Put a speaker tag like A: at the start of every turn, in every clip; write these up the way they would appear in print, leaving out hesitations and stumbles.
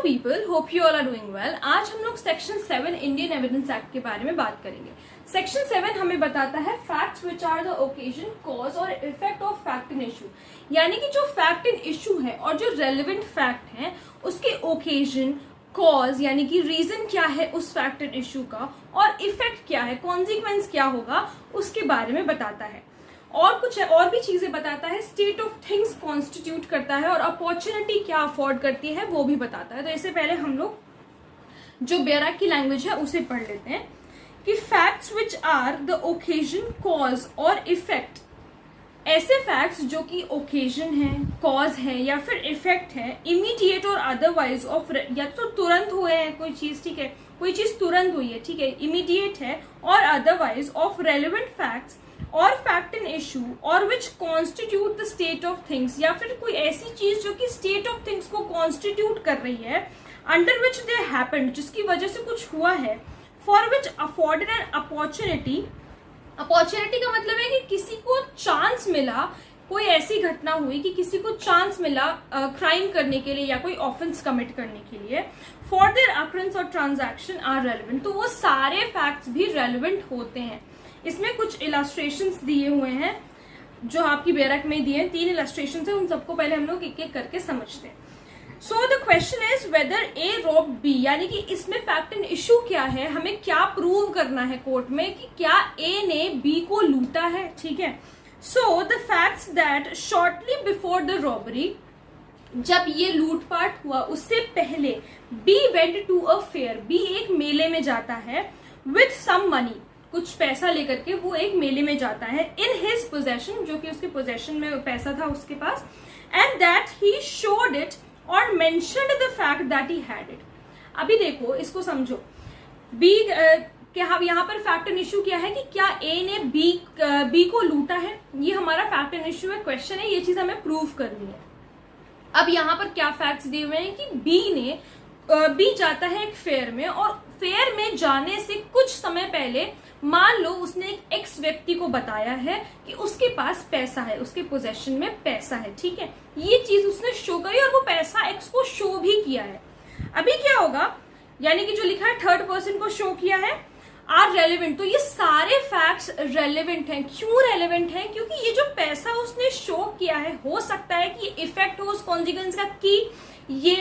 A: People, hope you all are doing well. आज हम लोग सेक्शन 7 इंडियन एविडेंस एक्ट के बारे में बात करेंगे। सेक्शन 7 हमें बताता है facts which are the occasion, cause और effect of fact in issue, यानी कि जो फैक्ट इन इशू है और जो रेलिवेंट फैक्ट है उसके ओकेजन, कॉज यानी कि रीजन क्या है उस फैक्ट इन इशू का, और इफेक्ट क्या है, कॉन्सिक्वेंस क्या होगा, उसके बारे में बताता है। और कुछ और भी चीजें बताता है, स्टेट ऑफ थिंग्स कॉन्स्टिट्यूट करता है, और अपॉर्चुनिटी क्या अफोर्ड करती है वो भी बताता है। तो इससे पहले हम लोग जो बेयरक की लैंग्वेज है उसे पढ़ लेते हैं कि facts which are the occasion, cause और इफेक्ट, ऐसे फैक्ट्स जो कि ओकेजन है, कॉज है या फिर इफेक्ट है, इमीडिएट और अदरवाइज ऑफ, या तो तुरंत हुए हैं कोई चीज, ठीक है, कोई चीज तुरंत हुई है, ठीक है, इमीडिएट है, और अदरवाइज ऑफ रेलिवेंट फैक्ट्स और फैक्ट इन इशू, और which constitute the state of things, या फिर कोई ऐसी चीज जो कि स्टेट ऑफ थिंग्स को कॉन्स्टिट्यूट कर रही है, अंडर विच दे हैपेंड, जिसकी वजह से कुछ हुआ है, for which afforded an opportunity. Opportunity का मतलब है कि किसी को चांस मिला, कोई ऐसी घटना हुई कि किसी को चांस मिला क्राइम करने के लिए या कोई ऑफेंस कमिट करने के लिए, फॉर देयर अकरेंस और ट्रांजैक्शन आर रेलिवेंट। तो वो सारे फैक्ट्स भी रेलिवेंट होते हैं। इसमें कुछ इलस्ट्रेशंस दिए हुए हैं जो आपकी बेयरक में दिए हैं, 3 इलस्ट्रेशंस हैं, उन सबको पहले हम लोग एक एक करके समझते हैं। So the question is whether A rob B, यानी कि इसमें फैक्ट इन इशू क्या है, हमें क्या प्रूव करना है कोर्ट में कि क्या ए ने बी को लूटा है, ठीक है। So the facts that shortly before the robbery, जब ये लूटपाट हुआ उससे पहले B went to a fair, B एक मेले में जाता है, विथ सम मनी, कुछ पैसा लेकर के वो एक मेले में जाता है, इन हिज पोजेशन, जो कि उसके पोजेशन में पैसा था उसके पास, and that he showed it और mentioned the fact that he had it. अभी देखो, इसको समझो, बी यहाँ पर फैक्ट इन इशू क्या है कि क्या ए ने बी को लूटा है, ये हमारा फैक्ट इन इशू है, क्वेश्चन है, ये चीज हमें प्रूव करनी है। अब यहाँ पर क्या फैक्ट्स दिए हुए हैं कि बी जाता है एक फेयर में, और फेयर में जाने से कुछ समय पहले मान लो उसने एक एक्स व्यक्ति को बताया है कि उसके पास पैसा है, उसके पोजेशन में पैसा है, ठीक है, ये चीज उसने शो करी और वो पैसा एक्स को शो भी किया है। अभी क्या होगा, यानी कि जो लिखा है थर्ड पर्सन को शो किया है, आर रेलिवेंट। तो ये सारे फैक्ट्स रेलिवेंट हैं। क्यों रेलिवेंट हैं? क्योंकि ये जो पैसा उसने शो किया है, हो सकता है कि इफेक्ट हो उस कॉन्सिक्वेंस का कि ये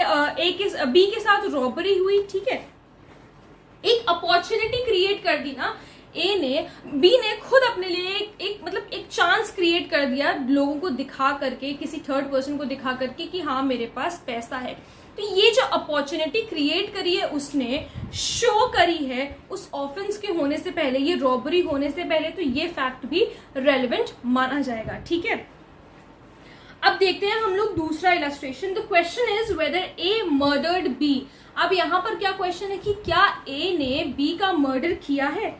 A: बी के साथ रॉबरी हुई, ठीक है, एक अपॉर्चुनिटी क्रिएट कर दी ना बी ने खुद अपने लिए एक चांस क्रिएट कर दिया, लोगों को दिखा करके, किसी थर्ड पर्सन को दिखा करके कि हाँ मेरे पास पैसा है। तो ये जो अपॉर्चुनिटी क्रिएट करी है उसने, शो करी है उस ऑफेंस के होने से पहले, ये रॉबरी होने से पहले, तो ये फैक्ट भी रेलिवेंट माना जाएगा, ठीक है। अब देखते हैं हम लोग दूसरा illustration. The question is whether A murdered B. अब यहाँ पर क्या क्वेश्चन है कि क्या ए ने बी का मर्डर किया है।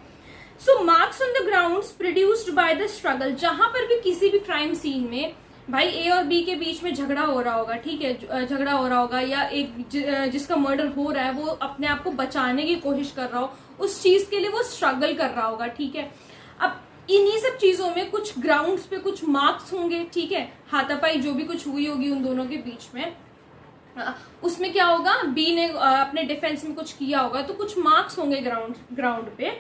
A: So marks on the grounds produced by the struggle, जहां पर भी किसी भी क्राइम सीन में भाई ए और बी के बीच में झगड़ा हो रहा होगा, ठीक है, झगड़ा हो रहा होगा, या एक जिसका मर्डर हो रहा है वो अपने आप को बचाने की कोशिश कर रहा हो, उस चीज के लिए वो स्ट्रगल कर रहा होगा, ठीक है। अब इन्हीं सब चीजों में कुछ ग्राउंड्स पे कुछ मार्क्स होंगे, ठीक है, हाथापाई जो भी कुछ हुई होगी उन दोनों के बीच में, उसमें क्या होगा, बी ने अपने डिफेंस में कुछ किया होगा, तो कुछ मार्क्स होंगे ग्राउंड पे,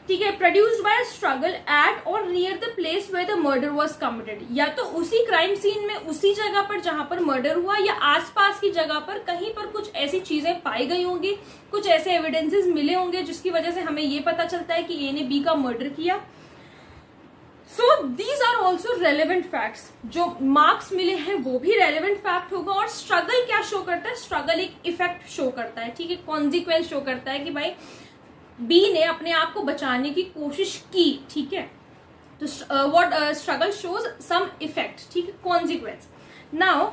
A: ठीक है। प्रोड्यूस्ड बाय स्ट्रगल एट और near the place where the murder was committed, या तो उसी क्राइम सीन में, उसी जगह पर जहां पर मर्डर हुआ, या आसपास की जगह पर कहीं पर कुछ ऐसी चीजें पाई गई होंगी, कुछ ऐसे एविडेंसेस मिले होंगे जिसकी वजह से हमें ये पता चलता है कि ए ने बी का मर्डर किया। So these are also relevant facts. जो मार्क्स मिले हैं वो भी रेलिवेंट फैक्ट होगा। और स्ट्रगल क्या शो करता है, स्ट्रगल एक इफेक्ट शो करता है, ठीक है, कॉन्सिक्वेंस शो करता है कि भाई बी ने अपने आप को बचाने की कोशिश की, ठीक है। तो what struggle shows some effect, ठीक है, कॉन्सिक्वेंस। नाउ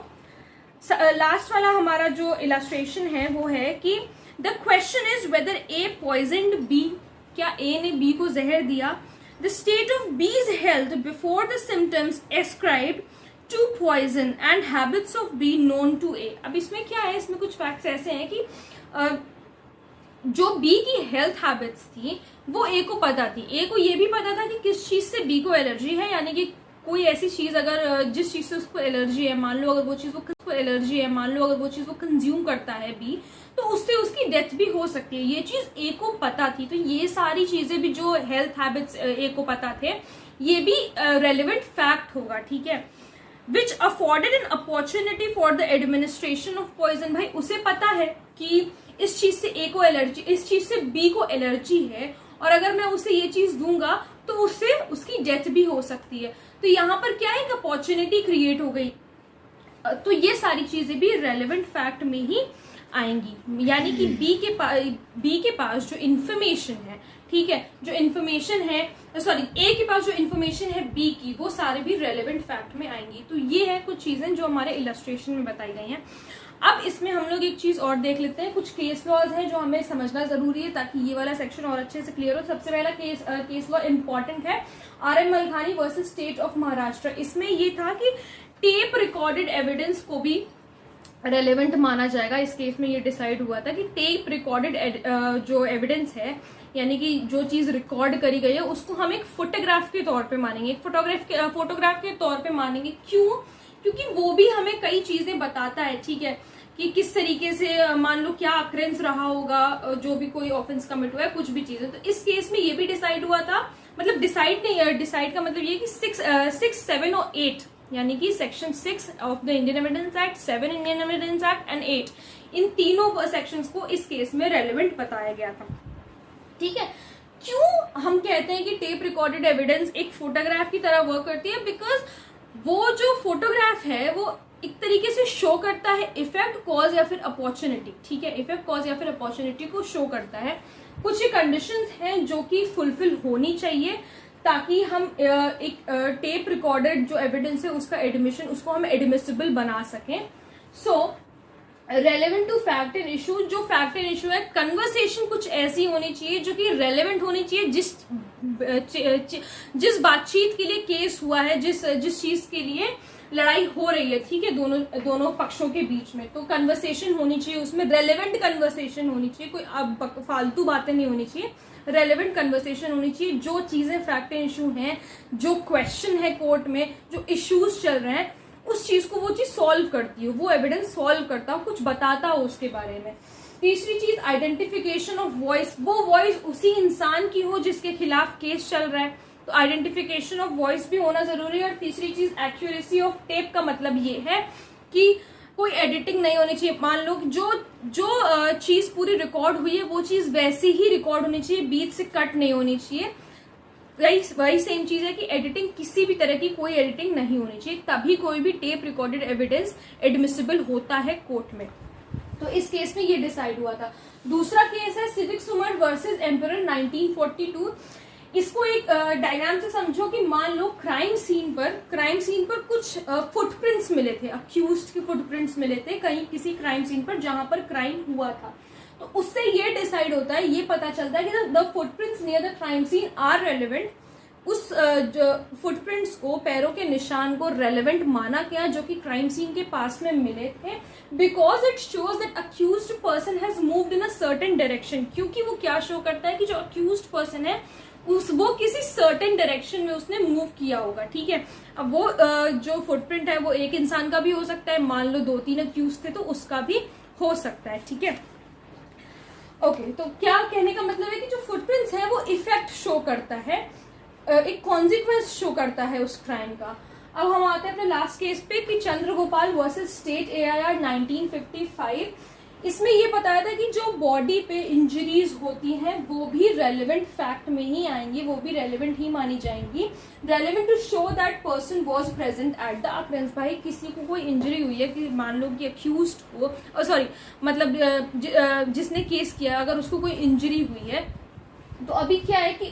A: लास्ट वाला हमारा जो इलस्ट्रेशन है वो है कि the question is whether A poisoned B, क्या ए ने बी को जहर दिया। The state of B's health before the symptoms ascribed to poison and habits of B known to A. अब इसमें क्या है, इसमें कुछ फैक्ट्स ऐसे हैं कि जो बी की हेल्थ हैबिट्स थी वो ए को पता थी, ए को ये भी पता था कि किस चीज से बी को एलर्जी है, यानी कि कोई ऐसी चीज अगर जिस चीज से उसको एलर्जी है, मान लो अगर वो चीज उसको एलर्जी है, मान लो अगर वो चीज वो कंज्यूम करता है बी, तो उससे उसकी डेथ भी हो सकती है। ये चीज ए को पता थी, तो ये सारी चीजें भी जो हेल्थ हैबिट्स ए को पता थे, ये भी रेलिवेंट फैक्ट होगा, ठीक है। Which afforded an opportunity for the administration of poison, भाई उसे पता है कि इस चीज से ए को एलर्जी, इस चीज से बी को एलर्जी है, और अगर मैं उसे ये चीज दूंगा तो उससे उसकी डेथ भी हो सकती है। तो यहाँ पर क्या है, एक अपॉर्चुनिटी क्रिएट हो गई। तो ये सारी चीजें भी रेलेवेंट फैक्ट में ही आएंगी, यानी कि बी के पास जो इन्फॉर्मेशन है, ठीक है, जो इन्फॉर्मेशन है, सॉरी ए के पास जो इन्फॉर्मेशन है बी की, वो सारे भी रेलेवेंट फैक्ट में आएंगी। तो ये है कुछ चीजें जो हमारे इलस्ट्रेशन में बताई गई हैं। अब इसमें हम लोग एक चीज और देख लेते हैं, कुछ केस लॉज हैं जो हमें समझना जरूरी है ताकि ये वाला सेक्शन और अच्छे से क्लियर हो। सबसे पहला केस लॉ इंपॉर्टेंट है, R N. Malkani versus state of Maharashtra. इसमें ये था कि टेप रिकॉर्डेड एविडेंस को भी रेलेवेंट माना जाएगा। इस केस में ये डिसाइड हुआ था कि टेप रिकॉर्डेड जो एविडेंस है, यानी कि जो चीज रिकॉर्ड करी गई है, उसको हम एक फोटोग्राफ के तौर पे मानेंगे, एक फोटोग्राफ के तौर पे मानेंगे। क्यों? क्योंकि वो भी हमें कई चीजें बताता है, ठीक है, कि किस तरीके से मान लो क्या अक्रेंस रहा होगा, जो भी कोई ऑफेंस कमिट हुआ है, कुछ भी चीजें। तो इस केस में ये भी डिसाइड हुआ था, मतलब डिसाइड नहीं, डिसाइड का मतलब ये कि 6, 7 और 8, यानी कि section 6 of the Indian evidence act, 7 Indian evidence act and 8, इन तीनों सेक्शंस को इस केस में रेलेवेंट बताया गया था, ठीक है। क्यों हम कहते हैं कि टेप रिकॉर्डेड एविडेंस एक फोटोग्राफ की तरह वर्क करती है? बिकॉज वो जो फोटोग्राफ है वो एक तरीके से शो करता है इफेक्ट, कॉज या फिर अपॉर्चुनिटी, ठीक है, इफेक्ट, कॉज या फिर अपॉर्चुनिटी को शो करता है। कुछ कंडीशंस हैं जो कि फुलफिल होनी चाहिए ताकि हम एक टेप रिकॉर्डेड जो एविडेंस है उसका एडमिशन, उसको हम एडमिसिबल बना सकें। So relevant to fact and issue, जो फैक्ट एंड इशू है, कन्वर्सेशन कुछ ऐसी होनी चाहिए जो कि रेलेवेंट होनी चाहिए जिस बातचीत के लिए केस हुआ है, जिस चीज के लिए लड़ाई हो रही है, ठीक है, दोनों पक्षों के बीच में। तो कन्वर्सेशन होनी चाहिए, उसमें रेलेवेंट कन्वर्सेशन होनी चाहिए, कोई अब फालतू बातें नहीं होनी चाहिए, रेलेवेंट कन्वर्सेशन होनी चाहिए। जो चीजें फैक्ट एंड इशू हैं, जो क्वेश्चन है कोर्ट में, जो इश्यूज चल रहे हैं, उस चीज को वो चीज सॉल्व करती हो, वो एविडेंस सॉल्व करता हो, कुछ बताता हो उसके बारे में। तीसरी चीज आइडेंटिफिकेशन ऑफ वॉइस, वो वॉइस उसी इंसान की हो जिसके खिलाफ केस चल रहा है, तो आइडेंटिफिकेशन ऑफ वॉइस भी होना जरूरी है। और तीसरी चीज एक्यूरेसी ऑफ टेप, का मतलब ये है कि कोई एडिटिंग नहीं होनी चाहिए। मान लो जो चीज पूरी रिकॉर्ड हुई है वो चीज वैसी ही रिकॉर्ड होनी चाहिए, बीच से कट नहीं होनी चाहिए। वही सेम चीज है कि एडिटिंग, किसी भी तरह की कोई एडिटिंग नहीं होनी चाहिए, तभी कोई भी टेप रिकॉर्डेड एविडेंस एडमिसिबल होता है कोर्ट में। तो इस केस में ये डिसाइड हुआ था। दूसरा केस है सिविक सुमर वर्सेस एम्परर 1942। इसको एक डायग्राम से समझो कि मान लो क्राइम सीन पर कुछ फुटप्रिंट्स मिले थे, अक्यूज्ड के फुटप्रिंट्स मिले थे कहीं किसी क्राइम सीन पर जहां पर क्राइम हुआ था। तो उससे ये डिसाइड होता है, ये पता चलता है कि the footprints near the crime scene are relevant. उस जो फुटप्रिंट्स को, पैरों के निशान को रेलेवेंट माना गया जो कि क्राइम सीन के पास में मिले थे, because it shows that accused person has moved in a certain direction. क्योंकि वो क्या शो करता है कि जो अक्यूज्ड पर्सन है वो किसी सर्टेन डायरेक्शन में उसने मूव किया होगा, ठीक है। अब वो जो फुटप्रिंट है वो एक इंसान का भी हो सकता है, मान लो 2-3 अक्यूज थे तो उसका भी हो सकता है, ठीक है। ओके, तो क्या कहने का मतलब है कि जो फुटप्रिंट्स है वो इफेक्ट शो करता है, एक कॉन्सिक्वेंस शो करता है उस क्राइम का। अब हम आते हैं अपने लास्ट केस पे कि चंद्रगोपाल वर्सेस स्टेट AIR 1955। इसमें ये बताया था कि जो बॉडी पे इंजरीज होती हैं वो भी रेलेवेंट फैक्ट में ही आएंगी, वो भी रेलेवेंट ही मानी जाएंगी। Relevant to show that person was present at the occurrence. भाई किसी को कोई इंजरी हुई है, कि मान लो कि अक्यूज्ड को, सॉरी मतलब जिसने केस किया, अगर उसको कोई इंजरी हुई है, तो अभी क्या है कि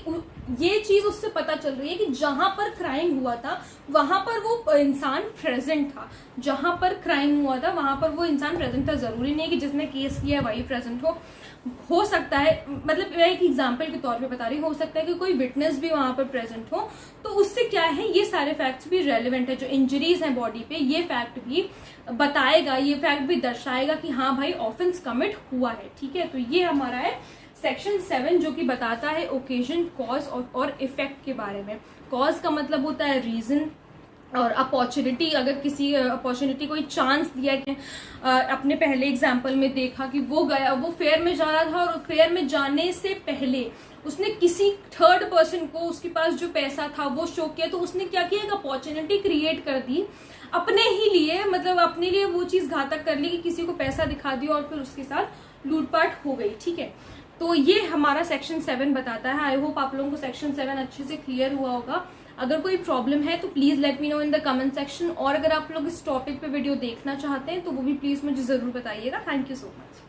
A: ये चीज उससे पता चल रही है कि जहां पर क्राइम हुआ था वहां पर वो इंसान प्रेजेंट था, जहां पर क्राइम हुआ था वहां पर वो इंसान प्रेजेंट था। जरूरी नहीं है कि जिसने केस किया वही प्रेजेंट हो सकता है, मतलब मैं एक एग्जांपल के तौर पे बता रही हूँ, हो सकता है कि कोई विटनेस भी वहां पर प्रेजेंट हो। तो उससे क्या है, ये सारे फैक्ट्स भी रेलेवेंट है। जो इंजरीज हैं बॉडी पे, ये फैक्ट भी बताएगा, ये फैक्ट भी दर्शाएगा कि हाँ भाई ऑफेंस कमिट हुआ है, ठीक है। तो ये हमारा है सेक्शन 7 जो कि बताता है ओकेजन, कॉज और इफेक्ट के बारे में। कॉज का मतलब होता है रीजन, और अपॉर्चुनिटी, अगर किसी अपॉर्चुनिटी कोई चांस दिया कि अपने पहले एग्जाम्पल में देखा कि वो गया, वो फेयर में जा रहा था और फेयर में जाने से पहले उसने किसी थर्ड पर्सन को उसके पास जो पैसा था वो शो किया, तो उसने क्या किया, एक अपॉर्चुनिटी क्रिएट कर दी अपने ही लिए, मतलब अपने लिए वो चीज घातक कर ली कि किसी को पैसा दिखा दिया और फिर उसके साथ लूटपाट हो गई। ठीक है, तो ये हमारा सेक्शन 7 बताता है। आई होप आप लोगों को सेक्शन 7 अच्छे से क्लियर हुआ होगा। अगर कोई प्रॉब्लम है तो please let me know in the comment section, और अगर आप लोग इस टॉपिक पे वीडियो देखना चाहते हैं तो वो भी प्लीज मुझे जरूर बताइएगा। Thank you so much.